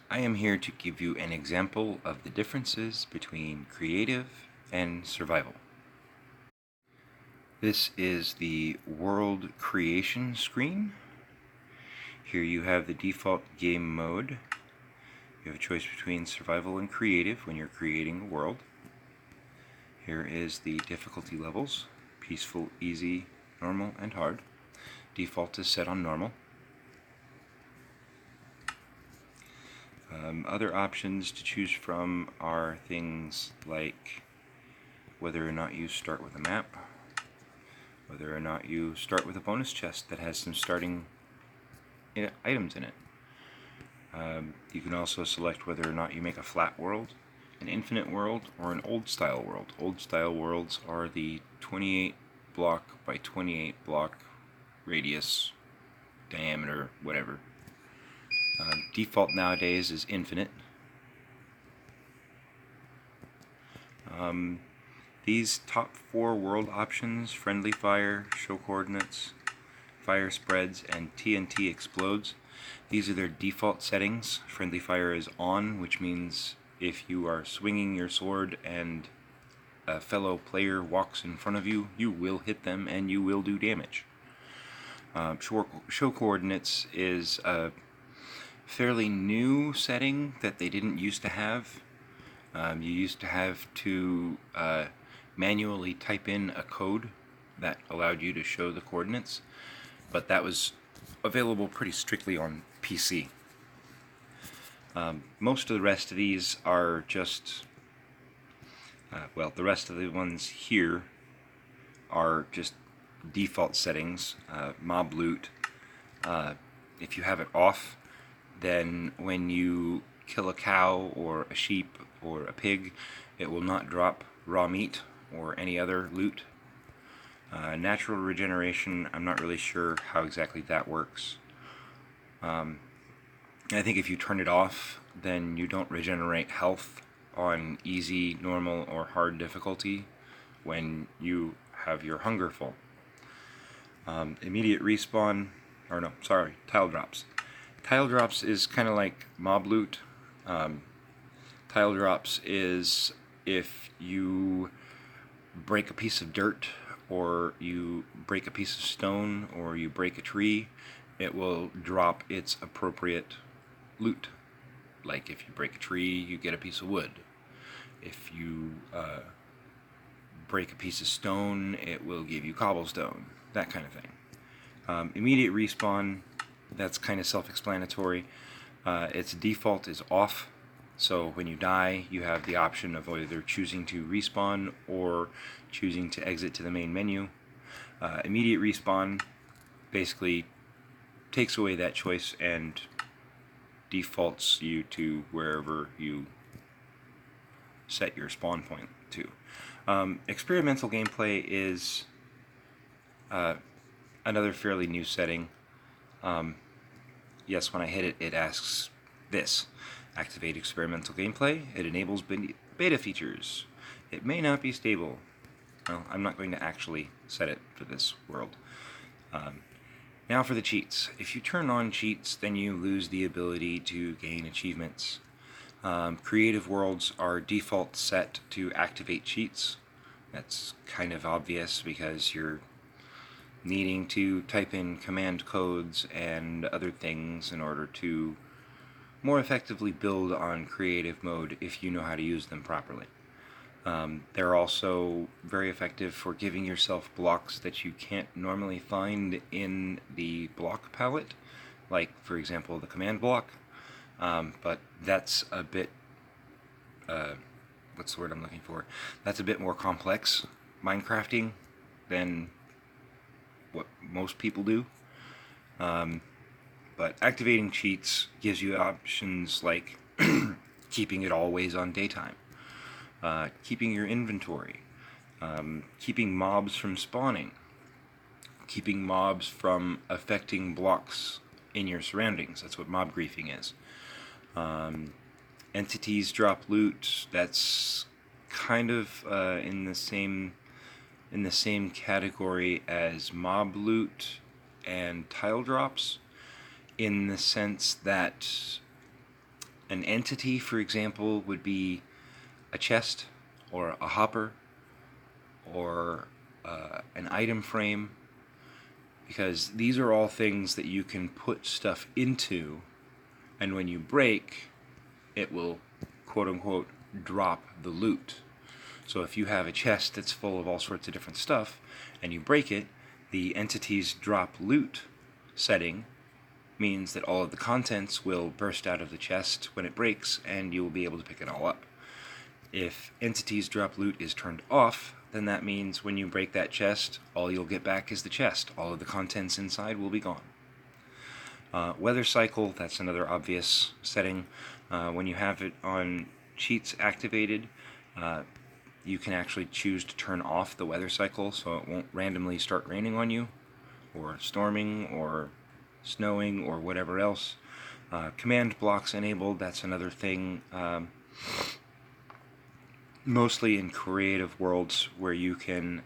I am here to give you an example of the differences between creative and survival. This is the world creation screen. Here you have the default game mode. You have a choice between survival and creative when you're creating a world. Here is the difficulty levels: peaceful, easy, normal, and hard. Default is set on normal. Other options to choose from are things like whether or not you start with a map, whether or not you start with a bonus chest that has some starting items in it. You can also select whether or not you make a flat world, an infinite world, or an old style world. Old style worlds are the 28 block by 28 block radius, diameter, whatever. Default nowadays is infinite. These top 4 world options, friendly fire, show coordinates, fire spreads, and TNT explodes, these are their default settings. Friendly fire is on, which means if you are swinging your sword and a fellow player walks in front of you, you will hit them and you will do damage. Show coordinates is a fairly new setting that they didn't used to have. You used to have to manually type in a code that allowed you to show the coordinates, but that was available pretty strictly on PC. Most of the rest of these are just, the rest of the ones here are just default settings. Mob loot, if you have it off, then when you kill a cow or a sheep or a pig, it will not drop raw meat or any other loot. Natural regeneration, I'm not really sure how exactly that works. I think if you turn it off, then you don't regenerate health on easy, normal, or hard difficulty when you have your hunger full. Immediate respawn, tile drops. Tile drops is kind of like mob loot. Tile drops is if you break a piece of dirt, or you break a piece of stone, or you break a tree, it will drop its appropriate loot. Like if you break a tree, you get a piece of wood. If you break a piece of stone, it will give you cobblestone, that kind of thing. Immediate respawn, that's kind of self-explanatory. Its default is off, so when you die, you have the option of either choosing to respawn or choosing to exit to the main menu. Immediate respawn basically takes away that choice and defaults you to wherever you set your spawn point to. Experimental gameplay is another fairly new setting. Yes, when I hit it, it asks this: activate experimental gameplay. It enables beta features. It may not be stable. Well, I'm not going to actually set it for this world. Now for the cheats. If you turn on cheats, then you lose the ability to gain achievements. Creative worlds are default set to activate cheats. That's kind of obvious because you're needing to type in command codes and other things in order to more effectively build on creative mode if you know how to use them properly. They're also very effective for giving yourself blocks that you can't normally find in the block palette, like, for example, the command block. But that's a bit, what's the word I'm looking for? That's a bit more complex Minecrafting than what most people do. But activating cheats gives you options like keeping it always on daytime, keeping your inventory, keeping mobs from spawning, keeping mobs from affecting blocks in your surroundings. That's what mob griefing is. Entities drop loot. That's kind of in the same category as mob loot and tile drops, in the sense that An entity, for example, would be a chest or a hopper or an item frame, because these are all things that you can put stuff into, and when you break, it will quote-unquote drop the loot. So if you have a chest that's full of all sorts of different stuff and you break it, the entity's drop loot setting means that all of the contents will burst out of the chest when it breaks, and you will be able to pick it all up. If entity's drop loot is turned off, then that means when you break that chest, all you'll get back is the chest. All of the contents inside will be gone. Weather cycle, that's another obvious setting. When you have it on cheats activated, you can actually choose to turn off the weather cycle so it won't randomly start raining on you, or storming, or snowing, or whatever else. Command blocks enabled, that's another thing. Mostly in creative worlds where you can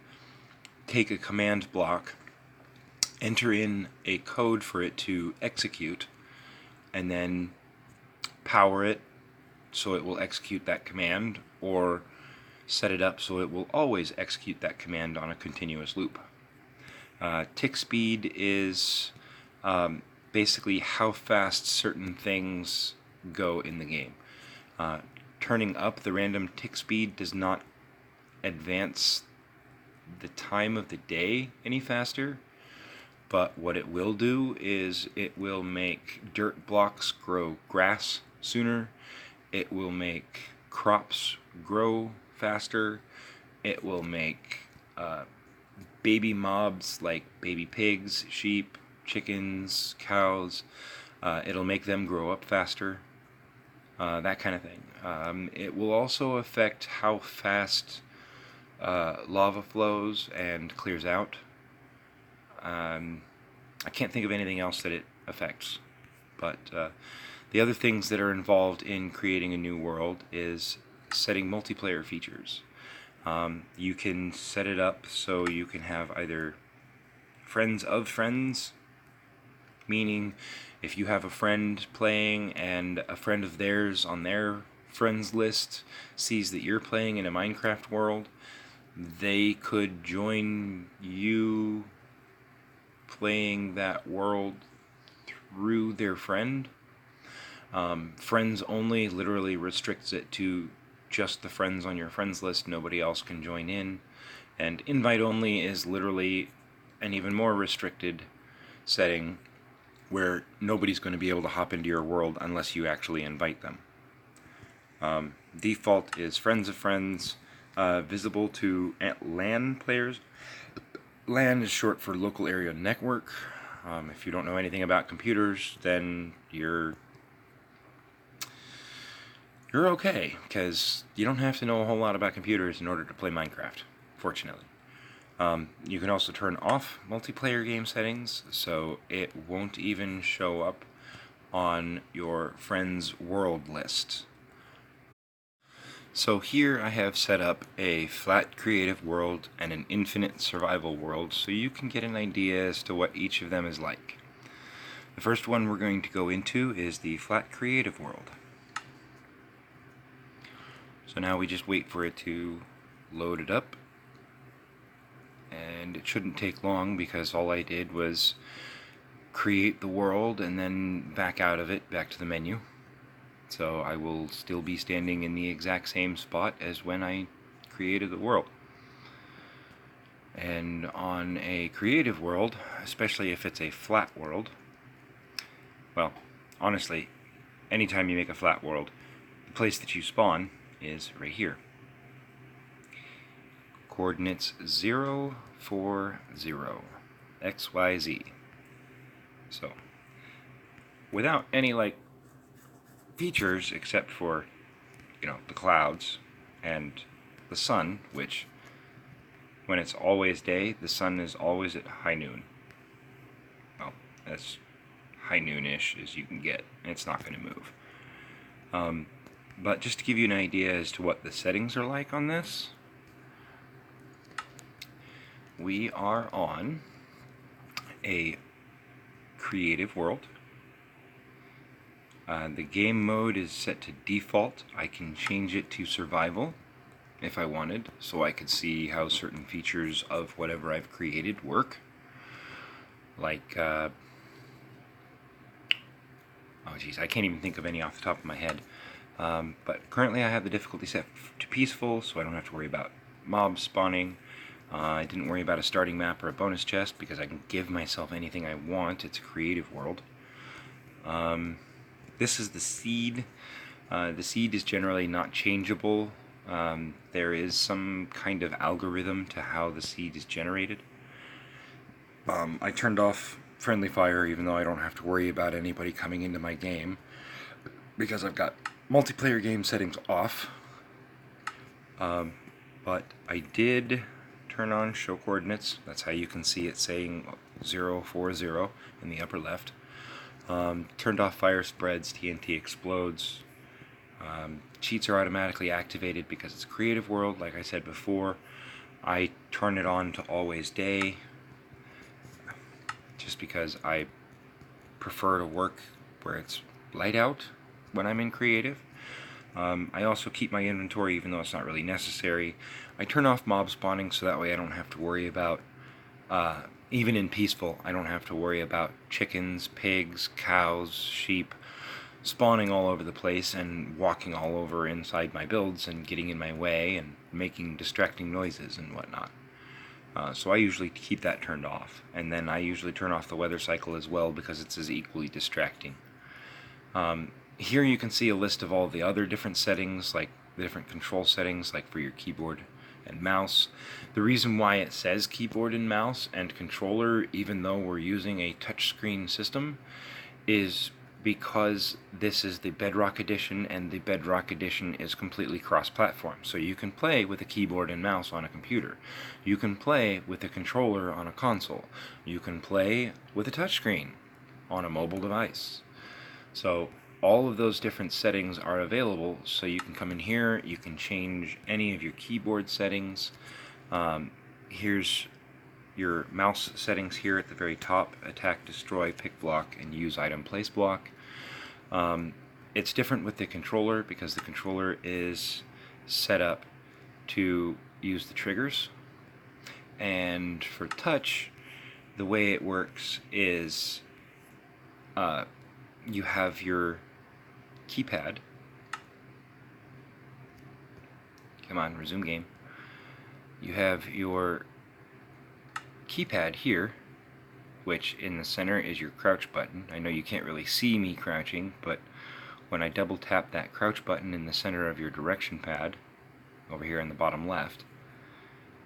take a command block, enter in a code for it to execute, and then power it so it will execute that command, or set it up so it will always execute that command on a continuous loop. Tick speed is basically how fast certain things go in the game. Turning up the random tick speed does not advance the time of the day any faster, but what it will do is it will make dirt blocks grow grass sooner, it will make crops grow faster, it will make baby mobs like baby pigs, sheep, chickens, cows, it'll make them grow up faster, that kind of thing. It will also affect how fast lava flows and clears out. I can't think of anything else that it affects, but the other things that are involved in creating a new world is setting multiplayer features. You can set it up so you can have either friends of friends, meaning if you have a friend playing and a friend of theirs on their friends list sees that you're playing in a Minecraft world, they could join you playing that world through their friend. Friends only literally restricts it to just the friends on your friends list. Nobody else can join in. And invite only is literally an even more restricted setting where nobody's going to be able to hop into your world unless you actually invite them. Default is friends of friends, visible to LAN players. LAN is short for local area network. If you don't know anything about computers, then you're okay, because you don't have to know a whole lot about computers in order to play Minecraft, fortunately. You can also turn off multiplayer game settings, so it won't even show up on your friend's world list. So here I have set up a flat creative world and an infinite survival world, so you can get an idea as to what each of them is like. The first one we're going to go into is the flat creative world. So now we just wait for it to load it up, and it shouldn't take long because all I did was create the world and then back out of it, back to the menu. So I will still be standing in the exact same spot as when I created the world. And on a creative world, especially if it's a flat world, well, honestly, anytime you make a flat world, the place that you spawn is right here. Coordinates 0, 4, 0, XYZ. So, without any, features except for, the clouds and the sun, which, when it's always day, the sun is always at high noon. Well, as high noon-ish as you can get. It's not going to move. But just to give you an idea as to what the settings are like on this, we are on a creative world. The game mode is set to default. I can change it to survival if I wanted, so I could see how certain features of whatever I've created work. Like, oh geez, I can't even think of any off the top of my head. But currently I have the difficulty set to peaceful, so I don't have to worry about mobs spawning. I didn't worry about a starting map or a bonus chest because I can give myself anything I want. It's a creative world. This is the seed. The seed is generally not changeable. There is some kind of algorithm to how the seed is generated. I turned off friendly fire even though I don't have to worry about anybody coming into my game because I've got multiplayer game settings off. But I did turn on show coordinates. That's how you can see it saying 040 in the upper left. Turned off fire spreads, TNT explodes. Cheats are automatically activated because it's a creative world, like I said before. I turn it on to always day just because I prefer to work where it's light out when I'm in creative. I also keep my inventory even though it's not really necessary. I turn off mob spawning so that way I don't have to worry about, even in peaceful, I don't have to worry about chickens, pigs, cows, sheep spawning all over the place and walking all over inside my builds and getting in my way and making distracting noises and whatnot. So I usually keep that turned off, and then I usually turn off the weather cycle as well because it's as equally distracting. Here you can see a list of all the other different settings, like the different control settings, like for your keyboard and mouse. The reason why it says keyboard and mouse and controller, even though we're using a touchscreen system, is because this is the Bedrock Edition, and the Bedrock Edition is completely cross-platform. So you can play with a keyboard and mouse on a computer. You can play with a controller on a console. You can play with a touchscreen on a mobile device. So all of those different settings are available, so you can come in here, you can change any of your keyboard settings. Here's your mouse settings here at the very top: attack, destroy, pick block, and use item place block. It's different with the controller because the controller is set up to use the triggers, and for touch the way it works is you have your keypad. Come on, resume game. You have your keypad here, which in the center is your crouch button. I know you can't really see me crouching, but when I double tap that crouch button in the center of your direction pad over here in the bottom left,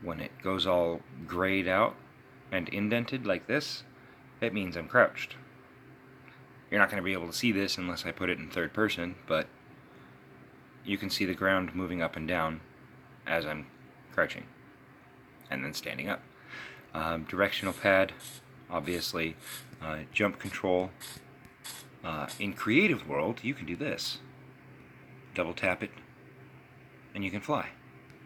when it goes all grayed out and indented like this, that means I'm crouched. You're not going to be able to see this unless I put it in third person, but you can see the ground moving up and down as I'm crouching and then standing up. Directional pad, obviously. Jump control. In Creative World, you can do this. Double tap it, and you can fly.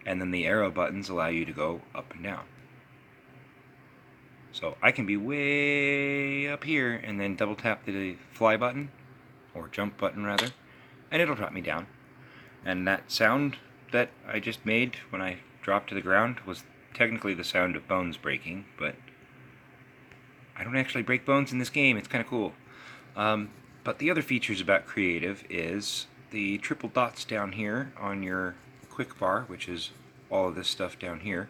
And then the arrow buttons allow you to go up and down. So I can be way up here and then double tap the fly button, or jump button rather, and it'll drop me down. And that sound that I just made when I dropped to the ground was technically the sound of bones breaking, but I don't actually break bones in this game. It's kind of cool. But the other features about Creative is the triple dots down here on your quick bar, which is all of this stuff down here.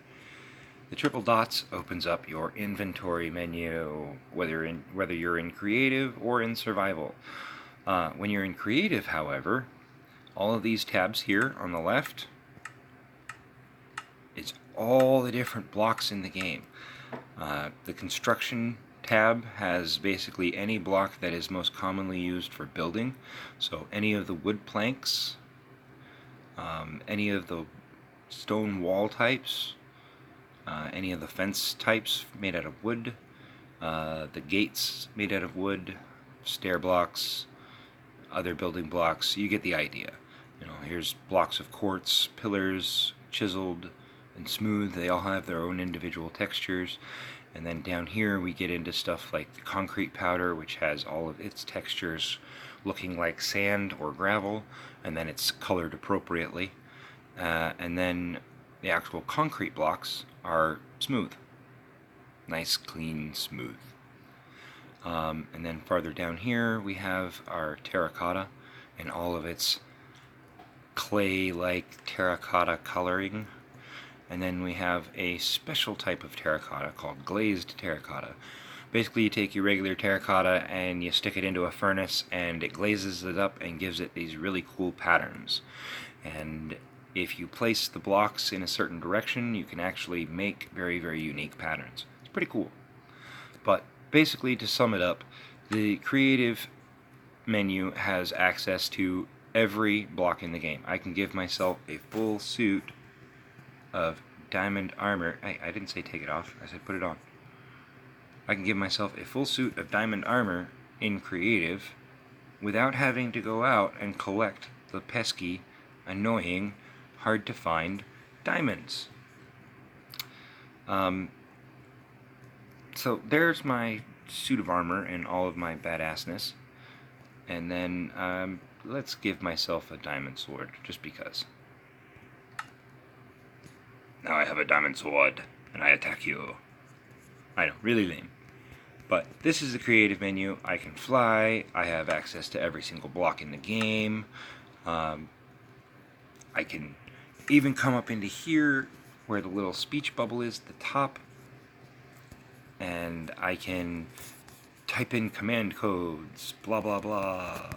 The triple dots opens up your inventory menu, whether you're in Creative or in Survival. When you're in Creative, however, all of these tabs here on the left, it's all the different blocks in the game. The construction tab has basically any block that is most commonly used for building. So any of the wood planks, any of the stone wall types, any of the fence types made out of wood, the gates made out of wood, stair blocks, other building blocks. You get the idea. You know, here's blocks of quartz, pillars, chiseled and smooth. They all have their own individual textures. And then down here we get into stuff like the concrete powder, which has all of its textures, looking like sand or gravel, and then it's colored appropriately. And then the actual concrete blocks are smooth. Nice, clean, smooth. And then farther down here we have our terracotta and all of its clay-like terracotta coloring. And then we have a special type of terracotta called glazed terracotta. Basically, you take your regular terracotta and you stick it into a furnace and it glazes it up and gives it these really cool patterns. And if you place the blocks in a certain direction, you can actually make very, very unique patterns. It's pretty cool. But basically, to sum it up, the creative menu has access to every block in the game. I can give myself a full suit of diamond armor. I didn't say take it off, I said put it on. I can give myself a full suit of diamond armor in creative without having to go out and collect the pesky, annoying, hard to find diamonds. So there's my suit of armor and all of my badassness. And then let's give myself a diamond sword, just because. Now I have a diamond sword, and I attack you. I know, really lame. But this is the creative menu. I can fly. I have access to every single block in the game. I can even come up into here where the little speech bubble is at the top. And I can type in command codes, blah blah blah.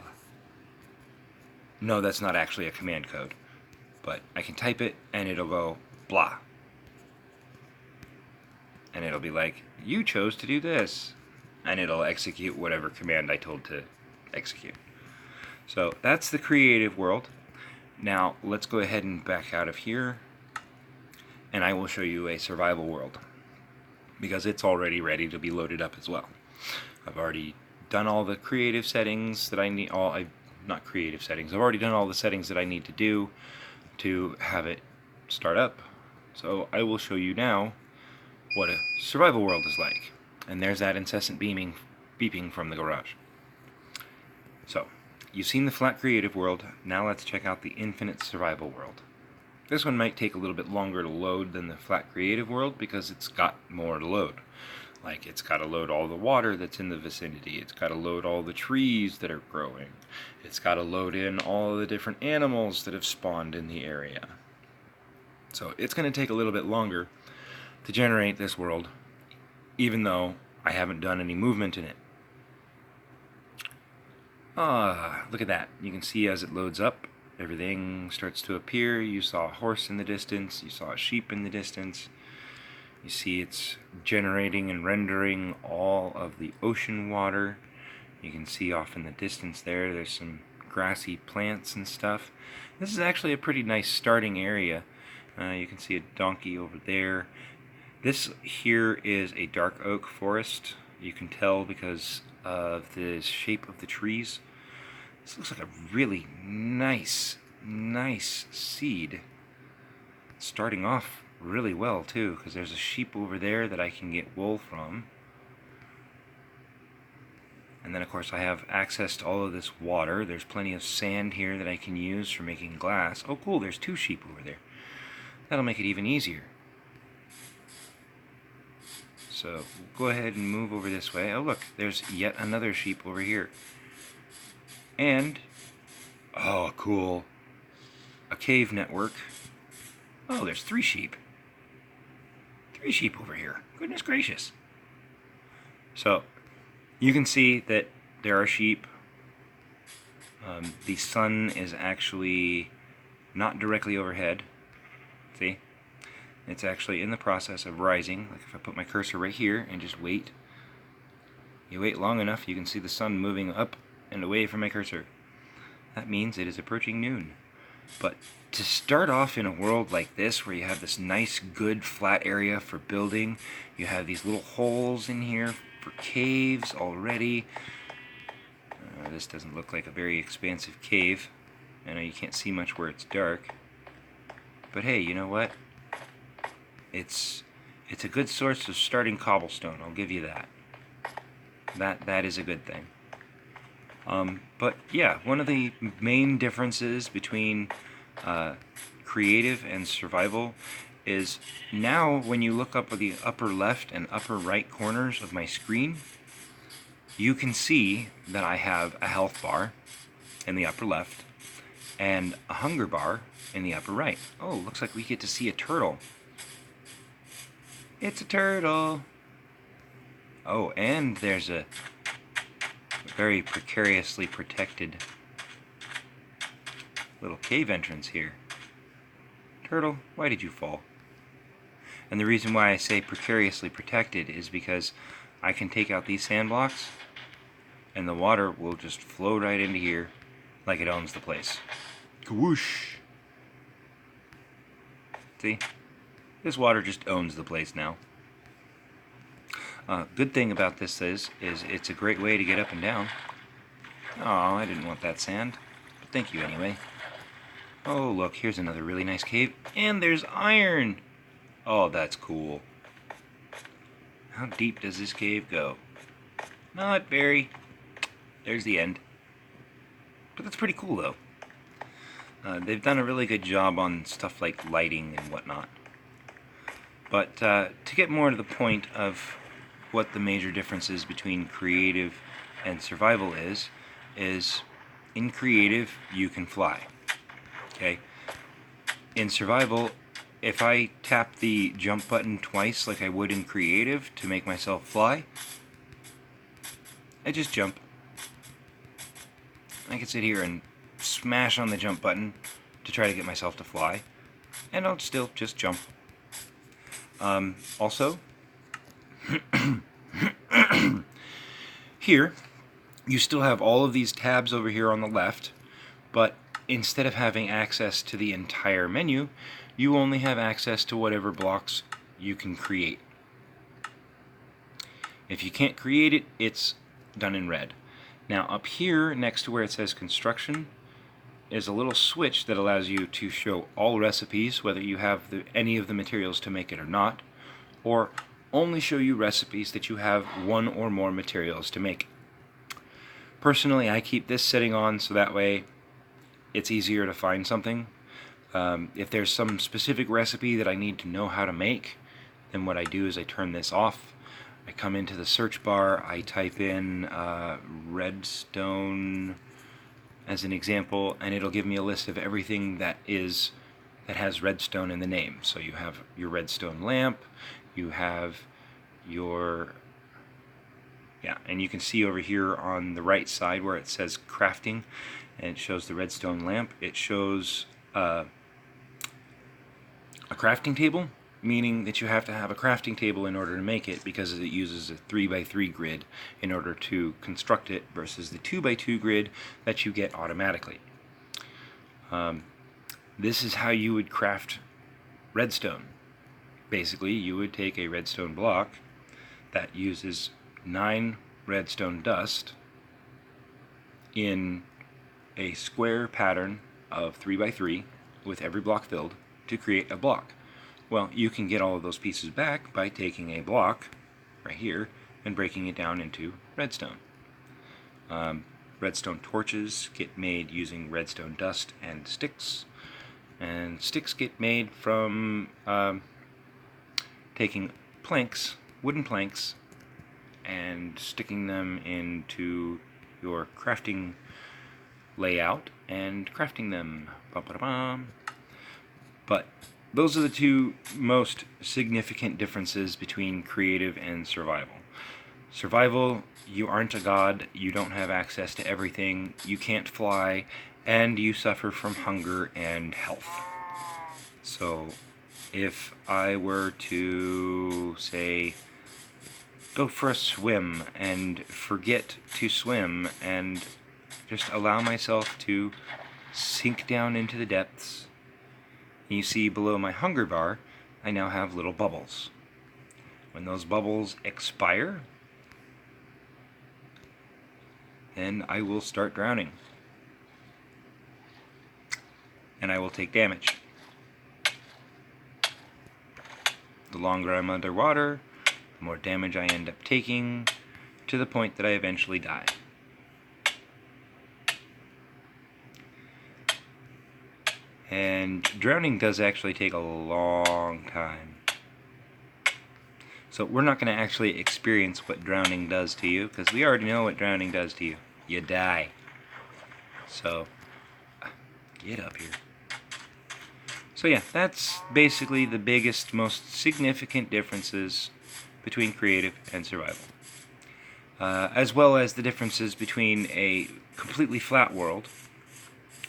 No, that's not actually a command code. But I can type it and it'll go blah. And it'll be like, you chose to do this. And it'll execute whatever command I told to execute. So that's the creative world. Now let's go ahead and back out of here. And I will show you a survival world, because it's already ready to be loaded up as well. I've already done all the creative settings that I need. Not creative settings. I've already done all the settings that I need to do to have it start up. So I will show you now what a survival world is like. And there's that incessant beeping from the garage. So, you've seen the flat creative world. Now let's check out the infinite survival world. This one might take a little bit longer to load than the flat creative world because it's got more to load. Like, it's got to load all the water that's in the vicinity. It's got to load all the trees that are growing. It's got to load in all the different animals that have spawned in the area. So it's going to take a little bit longer to generate this world, even though I haven't done any movement in it. Look at that. You can see as it loads up, everything starts to appear. You saw a horse in the distance. You saw a sheep in the distance. You see it's generating and rendering all of the ocean water. You can see off in the distance there's some grassy plants and stuff. This is actually a pretty nice starting area. You can see a donkey over there. This here is a dark oak forest. You can tell because of the shape of the trees. This looks like a really nice seed. Starting off really well too, because there's a sheep over there that I can get wool from. And then of course I have access to all of this water. There's plenty of sand here that I can use for making glass. Oh cool, there's 2 sheep over there. That'll make it even easier. So we'll go ahead and move over this way. Oh look, there's yet another sheep over here. And, oh cool, a cave network. Oh, there's 3 sheep. 3 sheep over here. Goodness gracious. So, you can see that there are sheep. The sun is actually not directly overhead. See? It's actually in the process of rising. Like if I put my cursor right here and just wait. You wait long enough, you can see the sun moving up and away from my cursor. That means it is approaching noon. But to start off in a world like this, where you have this nice, good, flat area for building, you have these little holes in here for caves already. This doesn't look like a very expansive cave. I know you can't see much where it's dark. But hey, you know what? It's a good source of starting cobblestone, I'll give you that. That is a good thing. But yeah, one of the main differences between creative and survival is now when you look up at the upper left and upper right corners of my screen, you can see that I have a health bar in the upper left and a hunger bar in the upper right. Oh, looks like we get to see a turtle. It's a turtle. Oh, and there's a very precariously protected little cave entrance here. Turtle, why did you fall? And the reason why I say precariously protected is because I can take out these sand blocks and the water will just flow right into here like it owns the place. Whoosh! See? This water just owns the place now. Good thing about this is it's a great way to get up and down. Oh, I didn't want that sand, but thank you anyway. Oh, look, here's another really nice cave, and there's iron! Oh, that's cool. How deep does this cave go? Not very. There's the end. But that's pretty cool, though. They've done a really good job on stuff like lighting and whatnot. But to get more to the point of what the major differences between creative and survival is in creative, you can fly. Okay? In survival, if I tap the jump button twice like I would in creative to make myself fly, I just jump. I can sit here and smash on the jump button to try to get myself to fly, and I'll still just jump. Also, here, you still have all of these tabs over here on the left, but instead of having access to the entire menu, you only have access to whatever blocks you can create. If you can't create it, it's done in red. Now up here, next to where it says construction, is a little switch that allows you to show all recipes, whether you have any of the materials to make it or not, or only show you recipes that you have one or more materials to make. Personally, I keep this setting on so that way it's easier to find something. If there's some specific recipe that I need to know how to make, then what I do is I turn this off. I come into the search bar, I type in redstone as an example, and it'll give me a list of everything that has redstone in the name. So you have your redstone lamp, you have your, and you can see over here on the right side where it says crafting, and it shows the redstone lamp. It shows a crafting table, meaning that you have to have a crafting table in order to make it, because it uses a 3x3 grid in order to construct it versus the 2x2 grid that you get automatically. This is how you would craft redstone. Basically, you would take a redstone block that uses 9 redstone dust in a square pattern of 3x3 with every block filled to create a block. Well, you can get all of those pieces back by taking a block right here and breaking it down into redstone. Redstone torches get made using redstone dust and sticks sticks get made from taking planks, wooden planks, and sticking them into your crafting layout and crafting them. But those are the two most significant differences between creative and survival. Survival, you aren't a god, you don't have access to everything, you can't fly, and you suffer from hunger and health. So if I were to, say, go for a swim and forget to swim and just allow myself to sink down into the depths, you see below my hunger bar, I now have little bubbles. When those bubbles expire, then I will start drowning. And I will take damage. The longer I'm underwater, the more damage I end up taking, to the point that I eventually die. And drowning does actually take a long time. So we're not going to actually experience what drowning does to you, because we already know what drowning does to you. You die. So, get up here. So yeah, that's basically the biggest, most significant differences between creative and survival. As well as the differences between a completely flat world,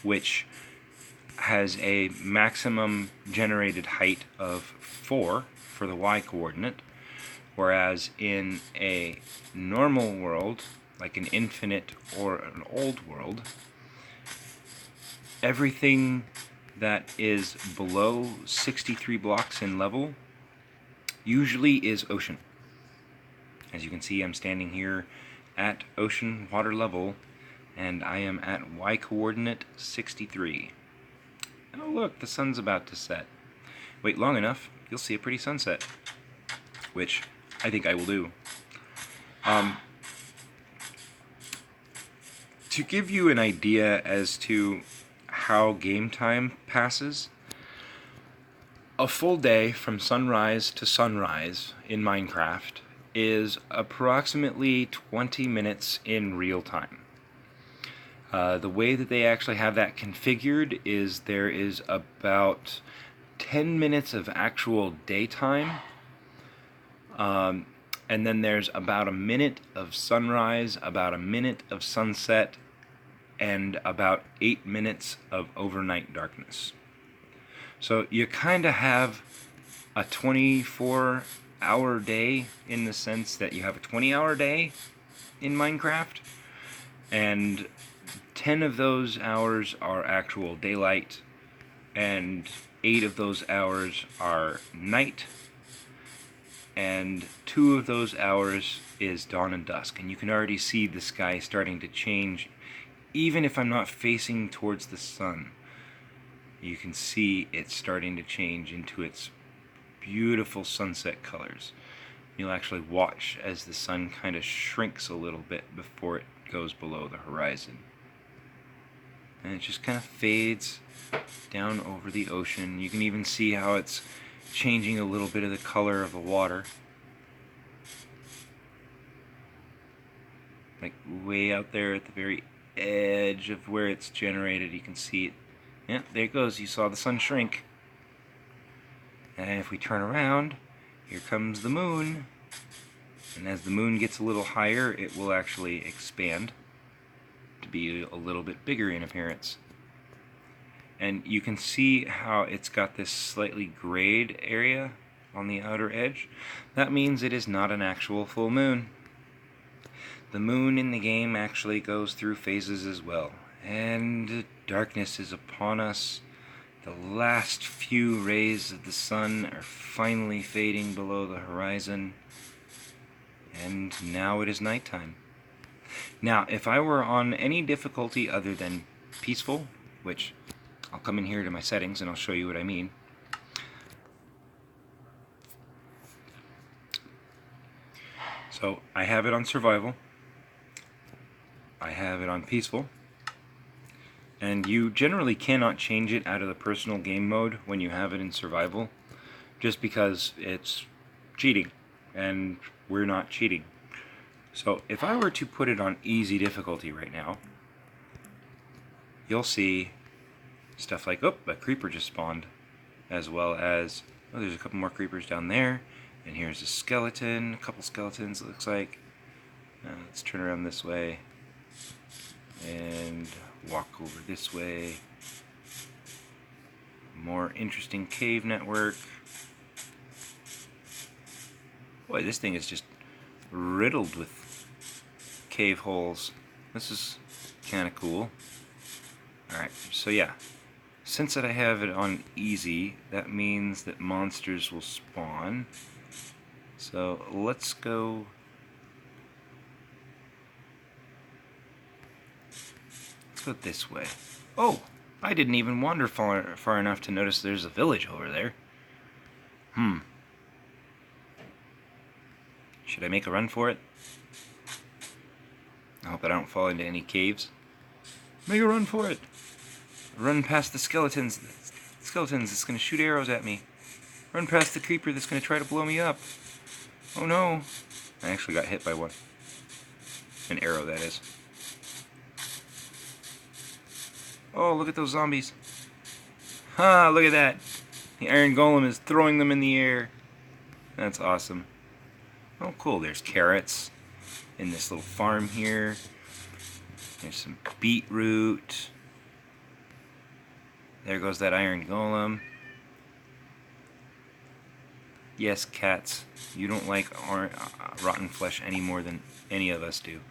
which has a maximum generated height of 4 for the y coordinate, whereas in a normal world, like an infinite or an old world, everything that is below 63 blocks in level usually is ocean. As you can see, I'm standing here at ocean water level, and I am at y coordinate 63. Oh look, the sun's about to set. Wait long enough, you'll see a pretty sunset, which I think I will do. To give you an idea as to how game time passes, a full day from sunrise to sunrise in Minecraft is approximately 20 minutes in real time. The way that they actually have that configured is there is about 10 minutes of actual daytime, and then there's about a minute of sunrise, about a minute of sunset, and about 8 minutes of overnight darkness. So you kind of have a 24-hour day in the sense that you have a 20-hour day in Minecraft, and 10 of those hours are actual daylight, and 8 of those hours are night, and 2 of those hours is dawn and dusk. And you can already see the sky starting to change, even if I'm not facing towards the sun. You can see it starting to change into its beautiful sunset colors. You'll actually watch as the sun kind of shrinks a little bit before it goes below the horizon. And it just kind of fades down over the ocean. You can even see how it's changing a little bit of the color of the water. Like way out there at the very edge of where it's generated, you can see it. Yeah, there it goes. You saw the sun shrink. And if we turn around, here comes the moon. And as the moon gets a little higher, it will actually expand to be a little bit bigger in appearance. And you can see how it's got this slightly grayed area on the outer edge. That means it is not an actual full moon. The moon in the game actually goes through phases as well. And darkness is upon us. The last few rays of the sun are finally fading below the horizon. And now it is nighttime. Now, if I were on any difficulty other than peaceful, which I'll come in here to my settings and I'll show you what I mean. So I have it on survival. I have it on peaceful. And you generally cannot change it out of the personal game mode when you have it in survival, just because it's cheating, and we're not cheating. So if I were to put it on easy difficulty right now, you'll see stuff like, oh, a creeper just spawned, as well as, oh, there's a couple more creepers down there, and here's a skeleton, a couple skeletons it looks like. Let's turn around this way, and walk over this way. More interesting cave network. Boy, this thing is just riddled with cave holes. This is kind of cool. Alright, so yeah. Since that I have it on easy, that means that monsters will spawn. So let's go... Let's go this way. Oh! I didn't even wander far enough to notice there's a village over there. Should I make a run for it? I hope I don't fall into any caves. Make a run for it! Run past the skeletons. skeletons that's going to shoot arrows at me. Run past the creeper that's going to try to blow me up. Oh no. I actually got hit by one. An arrow, that is. Oh, look at those zombies. Ha, look at that. The iron golem is throwing them in the air. That's awesome. Oh, cool. There's carrots in this little farm here. There's some beetroot. There goes that iron golem. Yes, cats. You don't like rotten flesh any more than any of us do.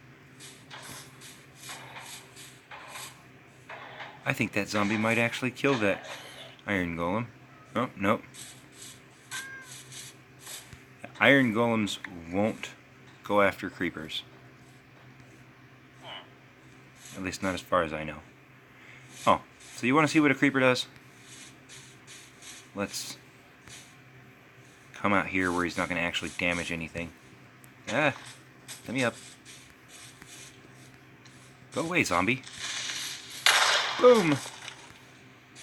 I think that zombie might actually kill that iron golem. Oh, nope. Iron golems won't go after creepers. At least not as far as I know. Oh, so you want to see what a creeper does? Let's come out here where he's not going to actually damage anything. Ah, let me up. Go away, zombie. Boom!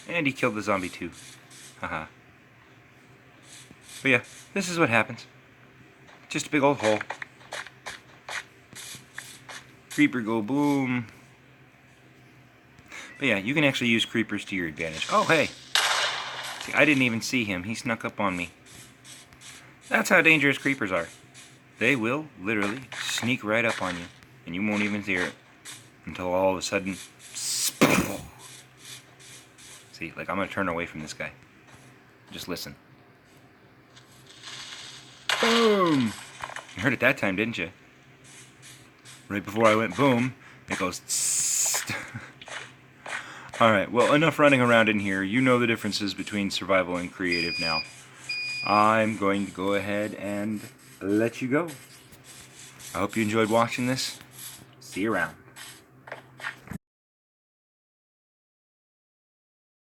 And he killed the zombie too. Haha. But yeah, this is what happens. Just a big old hole. Creeper go boom. But yeah, you can actually use creepers to your advantage. Oh, hey! See, I didn't even see him. He snuck up on me. That's how dangerous creepers are. They will literally sneak right up on you, and you won't even hear it until all of a sudden... See, like, I'm going to turn away from this guy. Just listen. Boom! You heard it that time, didn't you? Right before I went boom, it goes tssst. Alright, well, enough running around in here. You know the differences between survival and creative now. I'm going to go ahead and let you go. I hope you enjoyed watching this. See you around.